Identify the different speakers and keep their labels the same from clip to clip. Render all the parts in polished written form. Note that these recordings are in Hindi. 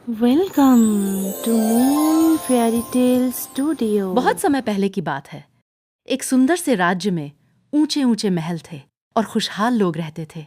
Speaker 1: Welcome to moon fairy tale studio.
Speaker 2: बहुत समय पहले की बात है। एक सुंदर से राज्य में ऊंचे ऊंचे महल थे और खुशहाल लोग रहते थे।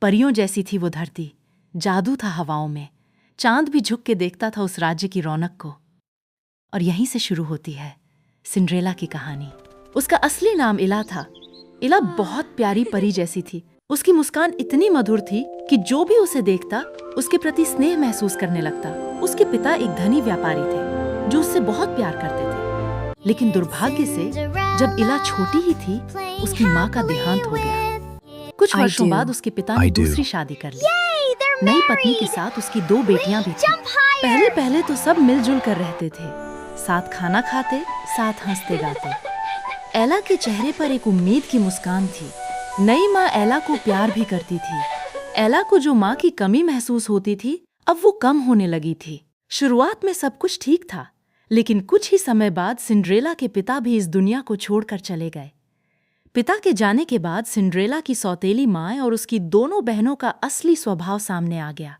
Speaker 2: परियों जैसी थी वो धरती, जादू था हवाओं में, चांद भी झुक के देखता था उस राज्य की रौनक को। और यहीं से शुरू होती है सिंड्रेला की कहानी। उसका असली नाम इला था। इला बहुत प्यारी परी जैसी थी। उसकी मुस्कान इतनी मधुर थी कि जो भी उसे देखता उसके प्रति स्नेह महसूस करने लगता। उसके पिता एक धनी व्यापारी थे जो उससे बहुत प्यार करते थे, लेकिन दुर्भाग्य से जब इला छोटी ही थी उसकी माँ का देहांत हो गया। कुछ वर्षों बाद उसके पिता ने दूसरी शादी कर ली। नई पत्नी के साथ उसकी 2 बेटियां भी थीं। पहले तो सब मिलजुल कर रहते थे, साथ खाना खाते, साथ हंसते गाते। एला के चेहरे पर एक उम्मीद की मुस्कान थी। नई माँ एला को प्यार भी करती थी। एला को जो माँ की कमी महसूस होती थी अब वो कम होने लगी थी। शुरुआत में सब कुछ ठीक था, लेकिन कुछ ही समय बाद सिंड्रेला के पिता भी इस दुनिया को छोड़कर चले गए। पिता के जाने के बाद सिंड्रेला की सौतेली माँ और उसकी दोनों बहनों का असली स्वभाव सामने आ गया।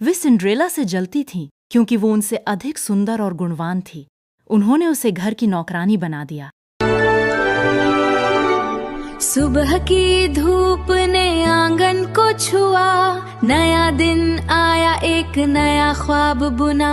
Speaker 2: वे सिंड्रेला से जलती थीं क्योंकि वो उनसे अधिक सुंदर और गुणवान थी। उन्होंने उसे घर की नौकरानी बना दिया।
Speaker 3: सुबह की धूप ने आंगन को छुआ, नया दिन आया, एक नया ख्वाब बुना।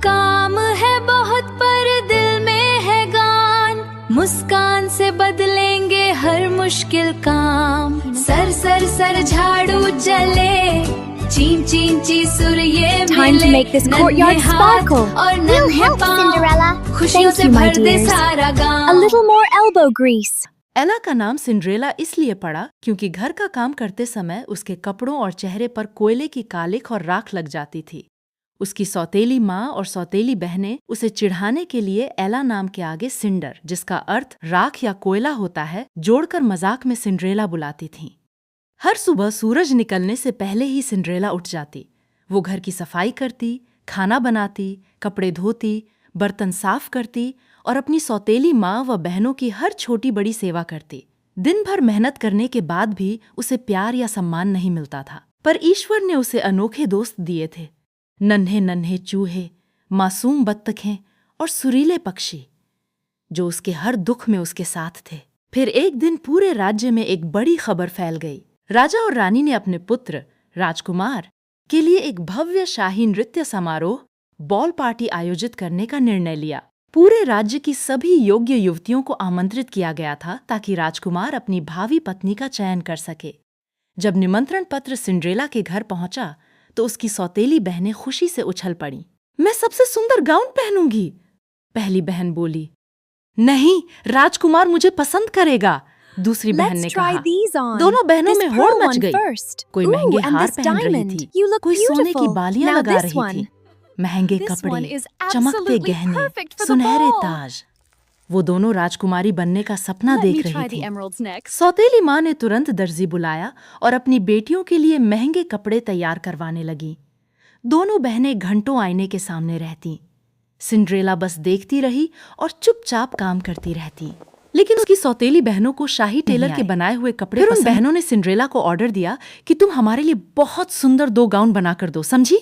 Speaker 3: काम है बहुत पर दिल में है गान, मुस्कान से बदलेंगे हर मुश्किल काम। सर सर सर झाड़ू जले, चीं चीं ची सुर ये
Speaker 4: Time to make this courtyard sparkle.
Speaker 3: और
Speaker 4: We'll help, Cinderella.
Speaker 3: खुशियों
Speaker 4: Thank
Speaker 3: से
Speaker 4: you, my
Speaker 3: भर दे
Speaker 4: dears.
Speaker 3: सारा गांव।
Speaker 4: A little more elbow grease.
Speaker 2: एला का नाम सिंड्रेला इसलिए पड़ा क्योंकि घर का काम करते समय उसके कपड़ों और चेहरे पर कोयले की कालिख और राख लग जाती थी। उसकी सौतेली माँ और सौतेली बहनें उसे चिढ़ाने के लिए एला नाम के आगे सिंडर, जिसका अर्थ राख या कोयला होता है, जोड़कर मजाक में सिंड्रेला बुलाती थीं। हर सुबह सूरज निकलने से पहले ही सिंड्रेला उठ जाती। वो घर की सफाई करती, खाना बनाती, कपड़े धोती, बर्तन साफ करती और अपनी सौतेली माँ व बहनों की हर छोटी बड़ी सेवा करती। दिन भर मेहनत करने के बाद भी उसे प्यार या सम्मान नहीं मिलता था, पर ईश्वर ने उसे अनोखे दोस्त दिए थे। नन्हे नन्हे चूहे, मासूम बत्तखें और सुरीले पक्षी, जो उसके हर दुख में उसके साथ थे। फिर एक दिन पूरे राज्य में एक बड़ी खबर फैल गई। राजा और रानी ने अपने पुत्र राजकुमार के लिए एक भव्य शाही नृत्य समारोह, बॉल पार्टी आयोजित करने का निर्णय लिया। पूरे राज्य की सभी योग्य युवतियों को आमंत्रित किया गया था ताकि राजकुमार अपनी भावी पत्नी का चयन कर सके। जब निमंत्रण पत्र सिंड्रेला के घर पहुंचा तो उसकी सौतेली बहनें खुशी से उछल पड़ीं। मैं सबसे सुंदर गाउन पहनूंगी, पहली बहन बोली। नहीं, राजकुमार मुझे पसंद करेगा, दूसरी बहन ने कहा। दोनों बहनों में होड़ मच गई। कोई महंगे हार पहन रही थी, कोई सोने की बालियां लगा रही थी। महंगे कपड़े, चमकते गहने, सुनहरे ताज। वो दोनों राजकुमारी बनने का सपना देख रही थी। सौतेली माँ ने तुरंत दर्जी बुलाया और अपनी बेटियों के लिए महंगे कपड़े तैयार करवाने लगी। दोनों बहनें घंटों आईने के सामने रहती। सिंड्रेला बस देखती रही और चुपचाप काम करती रहती। लेकिन उसकी सौतेली बहनों को शाही टेलर के बनाए हुए कपड़े पसंद। उन बहनों ने सिंड्रेला को ऑर्डर दिया कि तुम हमारे लिए बहुत सुंदर 2 गाउन बनाकर दो, समझी?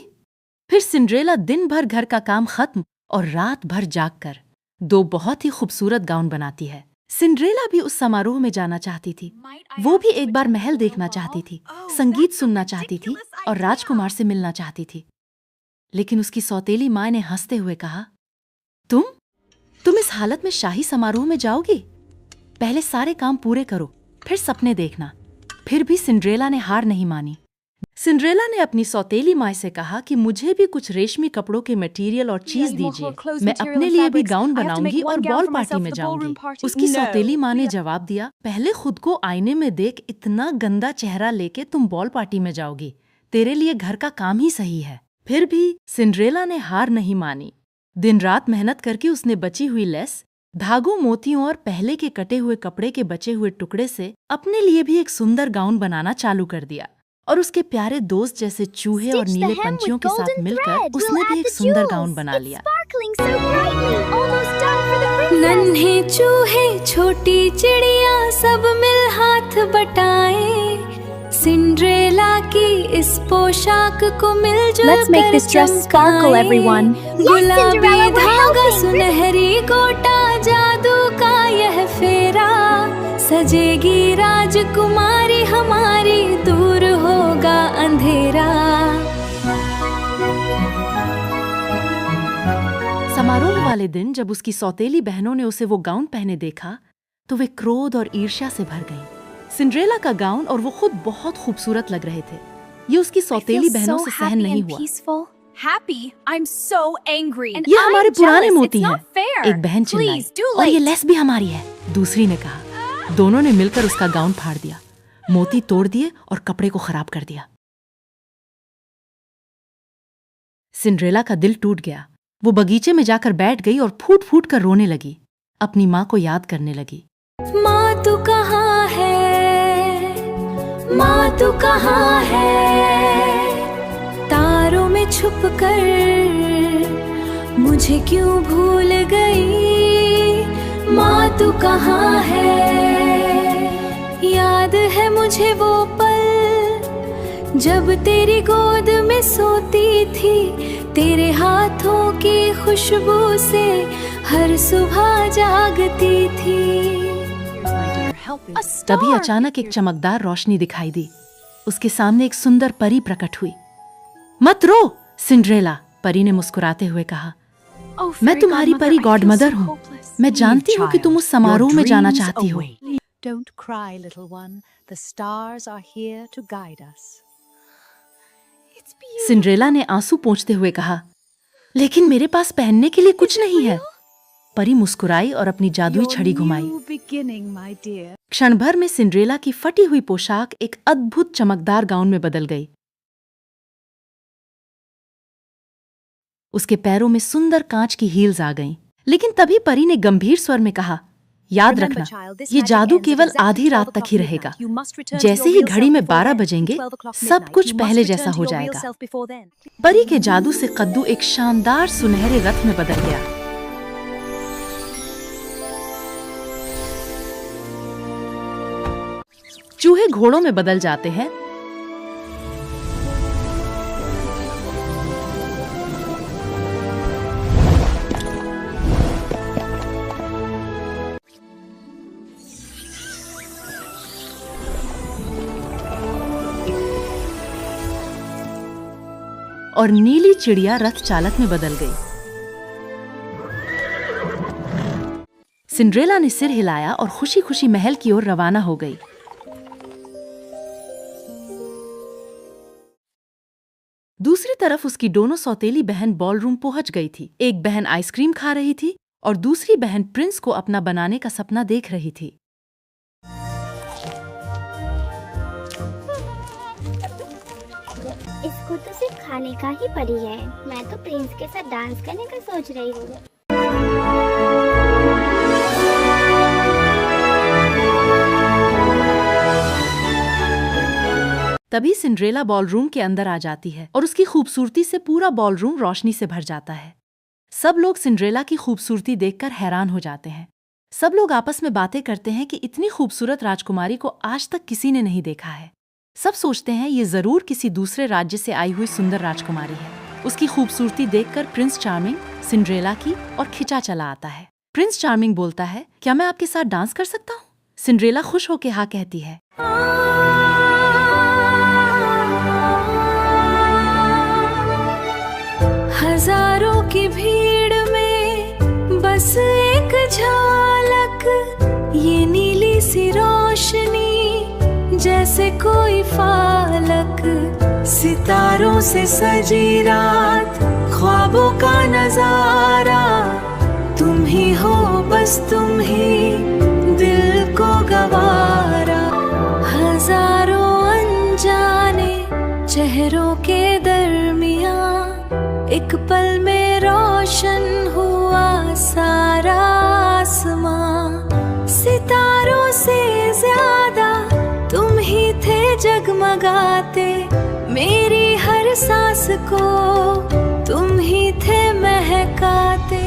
Speaker 2: फिर सिंड्रेला दिन भर घर का काम खत्म और रात भर जागकर 2 बहुत ही खूबसूरत गाउन बनाती है। सिंड्रेला भी उस समारोह में जाना चाहती थी। वो भी एक बार महल देखना चाहती थी, संगीत सुनना चाहती थी और राजकुमार से मिलना चाहती थी। लेकिन उसकी सौतेली माँ ने हंसते हुए कहा, तुम इस हालत में शाही समारोह में जाओगी? पहले सारे काम पूरे करो, फिर सपने देखना। फिर भी सिंड्रेला ने हार नहीं मानी। सिंड्रेला ने अपनी सौतेली माँ से कहा कि मुझे भी कुछ रेशमी कपड़ों के मटेरियल और चीज दीजिए, मैं अपने लिए भी गाउन बनाऊंगी और बॉल पार्टी में जाऊंगी। उसकी सौतेली माँ ने जवाब दिया, पहले खुद को आईने में देख, इतना गंदा चेहरा लेके तुम बॉल पार्टी में जाओगी? तेरे लिए घर का काम ही सही है। फिर भी सिंड्रेला ने हार नहीं मानी। दिन रात मेहनत करके उसने बची हुई लेस, धागों, मोतियों और पहले के कटे हुए कपड़े के बचे हुए टुकड़े से अपने लिए भी एक सुंदर गाउन बनाना चालू कर दिया। और उसके प्यारे दोस्त जैसे चूहे और नीले पंछियों के साथ मिलकर उसने भी एक सुंदर गाउन बना लिया।
Speaker 3: नन्हे चूहे, छोटी चिड़िया, सब मिल हाथ बटाए, सिंड्रेला की इस पोशाक को मिलजुल
Speaker 4: Let's make this dress sparkle, everyone.
Speaker 3: गुलाबी
Speaker 4: Cinderella, we're
Speaker 3: धागा
Speaker 4: helping.
Speaker 3: सुनहरी गोटा जादू का यह फेरा सजेगी राजकुमारी हमारी दूर होगा अंधेरा।
Speaker 2: समारोह वाले दिन जब उसकी सौतेली बहनों ने उसे वो गाउन पहने देखा तो वे क्रोध और ईर्ष्या से भर गईं। सिंड्रेला का गाउन और वो खुद बहुत खूबसूरत लग रहे थे। ये उसकी सौतेली बहनों से सहन नहीं हुआ।
Speaker 5: Happy, I'm so angry. And
Speaker 2: ये
Speaker 5: I'm
Speaker 2: हमारे पुराने
Speaker 5: jealous.
Speaker 2: मोती
Speaker 5: It's
Speaker 2: हैं।
Speaker 5: not fair.
Speaker 2: एक बहन चिल्लाई।
Speaker 5: Please, do
Speaker 2: और ये
Speaker 5: late.
Speaker 2: लेस भी हमारी है, दूसरी ने कहा। दोनों ने मिलकर उसका गाउन फाड़ दिया, मोती तोड़ दिए और कपड़े को खराब कर दिया। सिंड्रेला का दिल टूट गया। वो बगीचे में जाकर बैठ गई और फूट फूट कर रोने लगी। अपनी माँ को याद करने लगी।
Speaker 3: माँ तू कहाँ है, माँ तू कहाँ है, तारों में छुप कर मुझे क्यों भूल गई, माँ तू कहाँ है। याद है मुझे वो पल जब तेरी गोद में सोती थी, तेरे हाथों की खुशबू से हर सुबह जागती थी।
Speaker 2: तभी अचानक एक चमकदार रोशनी दिखाई दी। उसके सामने एक सुंदर परी प्रकट हुई। मत रो सिंड्रेला, परी ने मुस्कुराते हुए कहा। मैं तुम्हारी परी गॉडमदर हूँ। मैं जानती हूँ कि तुम उस समारोह में जाना चाहती हो।
Speaker 6: Don't cry, little one. The stars are here to guide us.
Speaker 2: Cinderella ने आंसू पोंछते हुए कहा, लेकिन मेरे पास पहनने के लिए कुछ नहीं है। परी मुस्कुराई और अपनी जादुई छड़ी घुमाई।
Speaker 6: New beginning, my dear.
Speaker 2: क्षण भर में सिंड्रेला की फटी हुई पोशाक एक अद्भुत चमकदार गाउन में बदल गई। उसके पैरों में सुंदर कांच की हील्स आ गईं। लेकिन तभी परी ने गंभीर स्वर में कहा, याद
Speaker 6: Remember,
Speaker 2: रखना,
Speaker 6: child, this
Speaker 2: ये
Speaker 6: magic
Speaker 2: जादू
Speaker 6: ends at
Speaker 2: केवल
Speaker 6: exactly
Speaker 2: आधी रात
Speaker 6: 12
Speaker 2: तक ही
Speaker 6: o'clock
Speaker 2: रहेगा।
Speaker 6: midnight. You must return to
Speaker 2: जैसे
Speaker 6: your
Speaker 2: ही
Speaker 6: real
Speaker 2: घड़ी में
Speaker 6: self
Speaker 2: 12
Speaker 6: before then.
Speaker 2: बजेंगे,
Speaker 6: 12 o'clock
Speaker 2: सब
Speaker 6: midnight.
Speaker 2: कुछ
Speaker 6: You
Speaker 2: पहले
Speaker 6: must
Speaker 2: जैसा
Speaker 6: return
Speaker 2: हो
Speaker 6: to your real
Speaker 2: जाएगा।
Speaker 6: self before then.
Speaker 2: परी के जादू से कद्दू एक शानदार सुनहरे रथ में बदल गया। चूहे घोड़ों में बदल जाते हैं, और नीली चिड़िया रथ चालक में बदल गई। सिंड्रेला ने सिर हिलाया और खुशी खुशी महल की ओर रवाना हो गई। दूसरी तरफ उसकी दोनों सौतेली बहन बॉलरूम पहुंच गई थी। एक बहन आइसक्रीम खा रही थी और दूसरी बहन प्रिंस को अपना बनाने का सपना देख रही थी।
Speaker 7: इसको तो सिर्फ खाने का ही परी है। मैं तो प्रिंस के साथ डांस करने का सोच रही हूँ।
Speaker 2: तभी सिंड्रेला बॉलरूम के अंदर आ जाती है और उसकी खूबसूरती से पूरा बॉलरूम रोशनी से भर जाता है। सब लोग सिंड्रेला की खूबसूरती देखकर हैरान हो जाते हैं। सब लोग आपस में बातें करते हैं कि इतनी खूबसूरत राजकुमारी को आज तक किसी ने नहीं देखा है। सब सोचते हैं ये जरूर किसी दूसरे राज्य से आई हुई सुंदर राजकुमारी है। उसकी खूबसूरती देखकर प्रिंस चार्मिंग सिंड्रेला की और खिंचा चला आता है। प्रिंस चार्मिंग बोलता है, क्या मैं आपके साथ डांस कर सकता हूँ? सिंड्रेला खुश होकर हाँ कहती है।
Speaker 3: हजारों की भीड़ में बस एक झलक, ये नीली सी रोशनी जैसे कोई फालक, सितारों से सजी रात, ख्वाबों का नजारा, तुम ही हो बस तुम ही दिल को गवारा। हजारों अनजाने चेहरों के दरमियां एक पल में रोशन हुआ सारा आसमां। सितारों से ज्यादा तुम ही थे जगमगाते, मेरी हर सांस को तुम ही थे महकाते।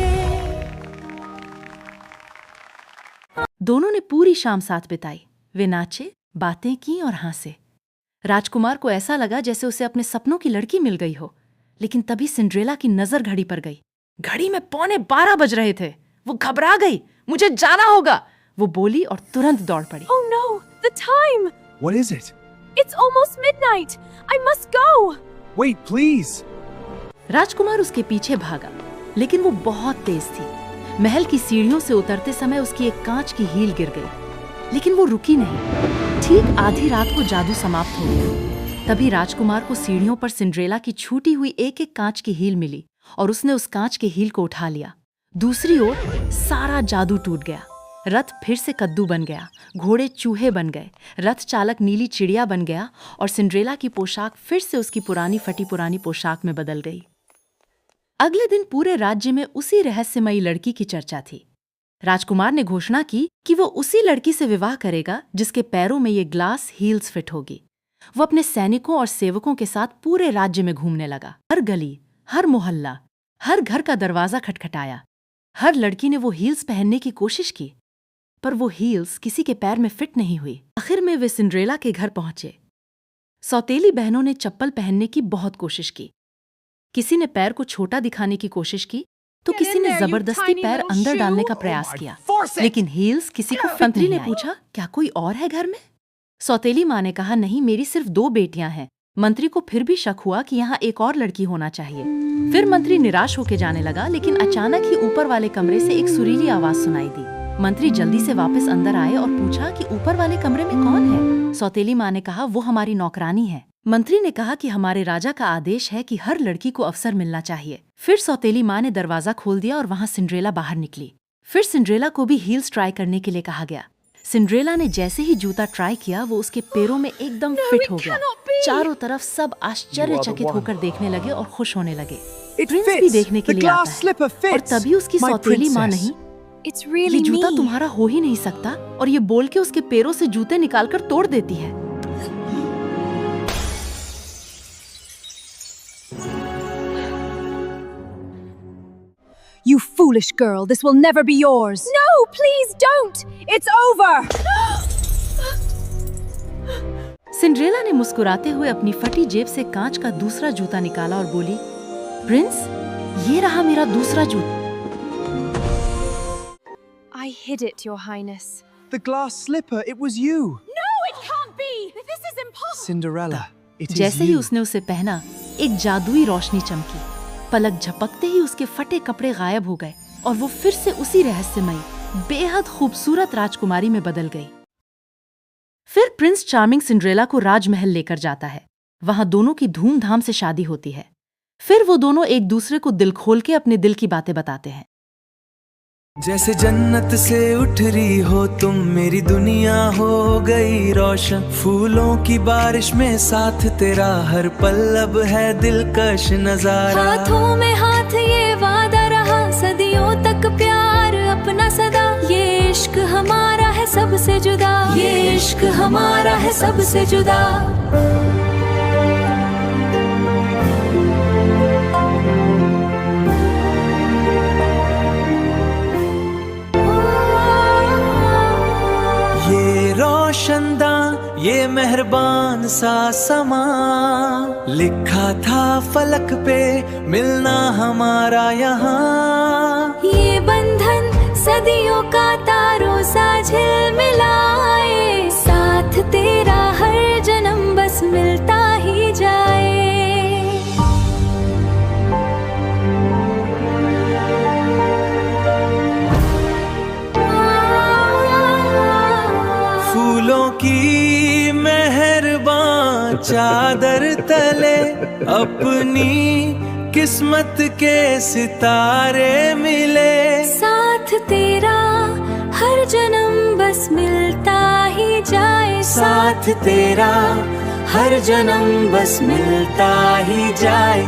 Speaker 2: दोनों ने पूरी शाम साथ बिताई। वे नाचे, बातें की और हंसे। राजकुमार को ऐसा लगा जैसे उसे अपने सपनों की लड़की मिल गई हो, लेकिन तभी सिंड्रेला की नजर घड़ी पर गई। घड़ी में 11:15 बज रहे थे। वो घबरा गई। मुझे जाना होगा, वो बोली और तुरंत दौड़ पड़ी।
Speaker 5: Oh no, the time!
Speaker 8: What is it?
Speaker 5: It's almost midnight. I must go.
Speaker 8: Wait, please!
Speaker 2: राजकुमार उसके पीछे भागा, लेकिन वो बहुत तेज थी। महल की सीढ़ियों से उतरते समय उसकी एक कांच की हील गिर गई, लेकिन वो रुकी नहीं। ठीक आधी रात को जादू समाप्त हो गया। तभी राजकुमार को सीढ़ियों पर सिंड्रेला की छूटी हुई एक एक कांच की हील मिली और उसने उस कांच के हील को उठा लिया। दूसरी ओर सारा जादू टूट गया। रथ फिर से कद्दू बन गया, घोड़े चूहे बन गए, रथ चालक नीली चिड़िया बन गया और सिंड्रेला की पोशाक फिर से उसकी पुरानी फटी पुरानी पोशाक में बदल गई। अगले दिन पूरे राज्य में उसी रहस्यमयी लड़की की चर्चा थी। राजकुमार ने घोषणा की कि वो उसी लड़की से विवाह करेगा जिसके पैरों में ये ग्लास हील्स फिट होगी। वो अपने सैनिकों और सेवकों के साथ पूरे राज्य में घूमने लगा। हर गली, हर मोहल्ला, हर घर का दरवाजा खटखटाया। हर लड़की ने वो हील्स पहनने की कोशिश की, पर वो हील्स किसी के पैर में फिट नहीं हुई। आखिर में वे सिंड्रेला के घर पहुंचे। सौतेली बहनों ने चप्पल पहनने की बहुत कोशिश की। किसी ने पैर को छोटा दिखाने की कोशिश की, तो किसी ने जबरदस्ती पैर अंदर डालने का प्रयास किया, लेकिन हील्स किसी को फिट नहीं आई। पूछा, क्या कोई और है घर में? सौतेली माँ ने कहा, नहीं, मेरी सिर्फ 2 बेटियां हैं। मंत्री को फिर भी शक हुआ कि यहाँ एक और लड़की होना चाहिए। फिर मंत्री निराश होकर जाने लगा, लेकिन अचानक ही ऊपर वाले कमरे से एक सुरीली आवाज सुनाई दी। मंत्री जल्दी से वापस अंदर आए और पूछा कि ऊपर वाले कमरे में कौन है? सौतेली माँ ने कहा, वो हमारी नौकरानी है। मंत्री ने कहा कि हमारे राजा का आदेश है कि हर लड़की को अवसर मिलना चाहिए। फिर सौतेली माँ ने दरवाजा खोल दिया और वहाँ सिंड्रेला बाहर निकली। फिर सिंड्रेला को भी हील्स ट्राई करने के लिए कहा गया। सिंड्रेला ने जैसे ही जूता ट्राई किया, वो उसके पैरों में एकदम फिट हो गया। चारों तरफ सब आश्चर्यचकित होकर देखने लगे और खुश होने लगे। प्रिंस भी देखने के लिए आता है, और तभी उसकी सौतेली माँ, नहीं, ये जूता तुम्हारा हो ही नहीं सकता, और ये बोल के उसके पैरों से जूते निकालकर तोड़ देती है।
Speaker 6: You foolish girl, this will never be yours.
Speaker 5: No, please don't. It's over.
Speaker 2: Cinderella ने मुस्कुराते हुए अपनी फटी जेब से कांच का दूसरा जूता निकाला और बोली, प्रिंस, ये रहा मेरा दूसरा जूता।
Speaker 5: I hid it, Your Highness.
Speaker 8: The glass slipper, it was you!
Speaker 5: No, it can't be. This is impossible.
Speaker 8: Cinderella, it is
Speaker 2: जैसे ही
Speaker 8: you.
Speaker 2: उसने उसे पहना, एक जादुई रोशनी चमकी। पलक झपकते ही उसके फटे कपड़े गायब हो गए और वो फिर से उसी रहस्यमयी, बेहद खूबसूरत राजकुमारी में बदल गई। फिर प्रिंस चार्मिंग सिंड्रेला को राजमहल लेकर जाता है। वहां दोनों की धूमधाम से शादी होती है। फिर वो दोनों एक दूसरे को दिल खोल के अपने दिल की बातें बताते हैं।
Speaker 9: जैसे जन्नत से उठ रही हो तुम, मेरी दुनिया हो गई रोशन। फूलों की बारिश में साथ तेरा, हर पल अब है दिलकश नजारा।
Speaker 3: हाथों में हाथ ये वादा रहा, सदियों तक प्यार अपना सदा। ये इश्क हमारा है सबसे जुदा, ये इश्क हमारा है सबसे जुदा।
Speaker 9: रोशनदां ये मेहरबान सा समा, लिखा था फलक पे मिलना हमारा यहाँ।
Speaker 3: ये बंधन सदियों का तारों सा झिलमिलाए, साथ तेरा हर जन्म बस मिलता ही जाए।
Speaker 9: फूलों की मेहरबान चादर तले अपनी किस्मत के सितारे मिले।
Speaker 3: साथ तेरा हर जन्म बस मिलता ही जाए,
Speaker 9: साथ तेरा हर जन्म बस मिलता ही जाए।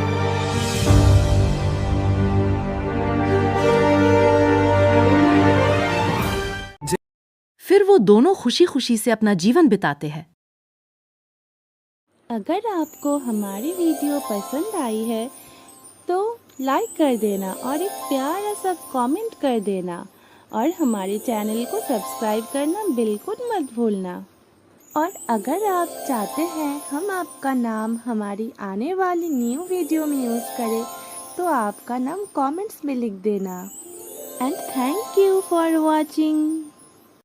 Speaker 2: फिर वो दोनों खुशी खुशी से अपना जीवन बिताते हैं।
Speaker 1: अगर आपको हमारी वीडियो पसंद आई है तो लाइक कर देना और एक प्यारा सा कमेंट कर देना, और हमारे चैनल को सब्सक्राइब करना बिल्कुल मत भूलना। और अगर आप चाहते हैं हम आपका नाम हमारी आने वाली न्यू वीडियो में यूज़ करें तो आपका नाम कमेंट्स में लिख देना। And thank you for watching.